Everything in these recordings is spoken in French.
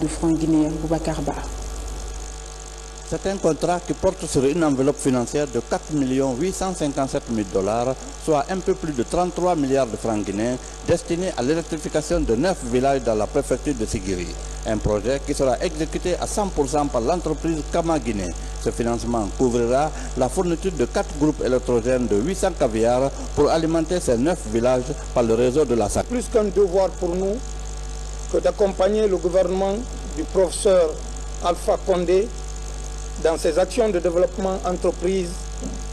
du franc guinéen Boubacar Ba. C'est un contrat qui porte sur une enveloppe financière de 4 857 000 $, soit un peu plus de 33 milliards de francs guinéens, destiné à l'électrification de 9 villages dans la préfecture de Sigiri. Un projet qui sera exécuté à 100% par l'entreprise Kama Guinée. Ce financement couvrira la fourniture de 4 groupes électrogènes de 800 caviars pour alimenter ces 9 villages par le réseau de la SAC. Plus qu'un devoir pour nous que d'accompagner le gouvernement du professeur Alpha Condé dans ses actions de développement entreprise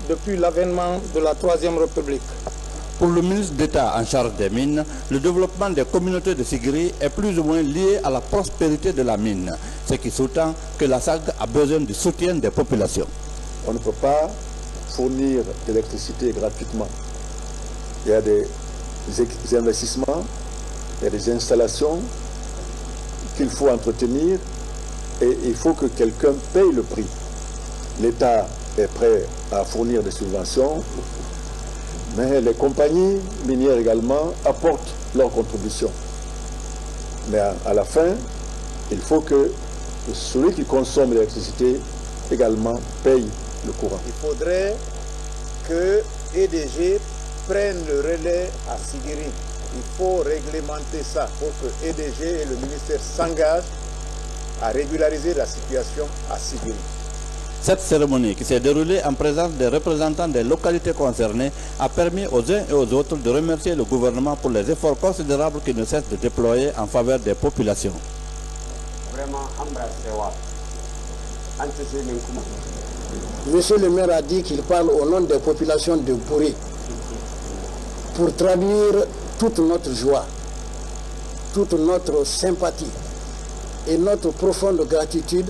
depuis l'avènement de la Troisième République. Pour le ministre d'État en charge des mines, le développement des communautés de Sigiri est plus ou moins lié à la prospérité de la mine, ce qui sous-tend que la SAG a besoin du soutien des populations. On ne peut pas fournir de l'électricité gratuitement. Il y a des investissements, il y a des installations qu'il faut entretenir et il faut que quelqu'un paye le prix. L'État est prêt à fournir des subventions, mais les compagnies minières également apportent leur contribution. Mais à la fin, il faut que celui qui consomme l'électricité également paye le courant. Il faudrait que EDG prenne le relais à Sigiri. Il faut réglementer ça pour que EDG et le ministère s'engagent à régulariser la situation à Sigiri. Cette cérémonie, qui s'est déroulée en présence des représentants des localités concernées, a permis aux uns et aux autres de remercier le gouvernement pour les efforts considérables qu'il ne cesse de déployer en faveur des populations. Monsieur le maire a dit qu'il parle au nom des populations de Bouré pour traduire toute notre joie, toute notre sympathie et notre profonde gratitude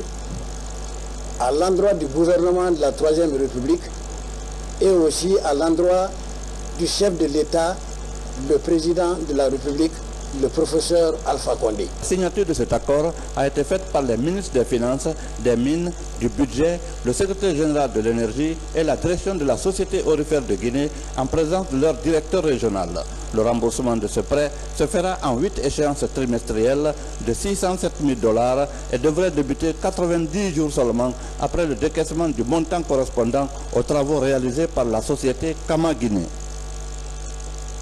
à l'endroit du gouvernement de la Troisième République et aussi à l'endroit du chef de l'État, le président de la République, le professeur Alpha Condé. La signature de cet accord a été faite par les ministres des Finances, des Mines, du Budget, le secrétaire général de l'Énergie et la direction de la Société aurifère de Guinée en présence de leur directeur régional. Le remboursement de ce prêt se fera en 8 échéances trimestrielles de 607 000 $ et devrait débuter 90 jours seulement après le décaissement du montant correspondant aux travaux réalisés par la société Kama Guinée.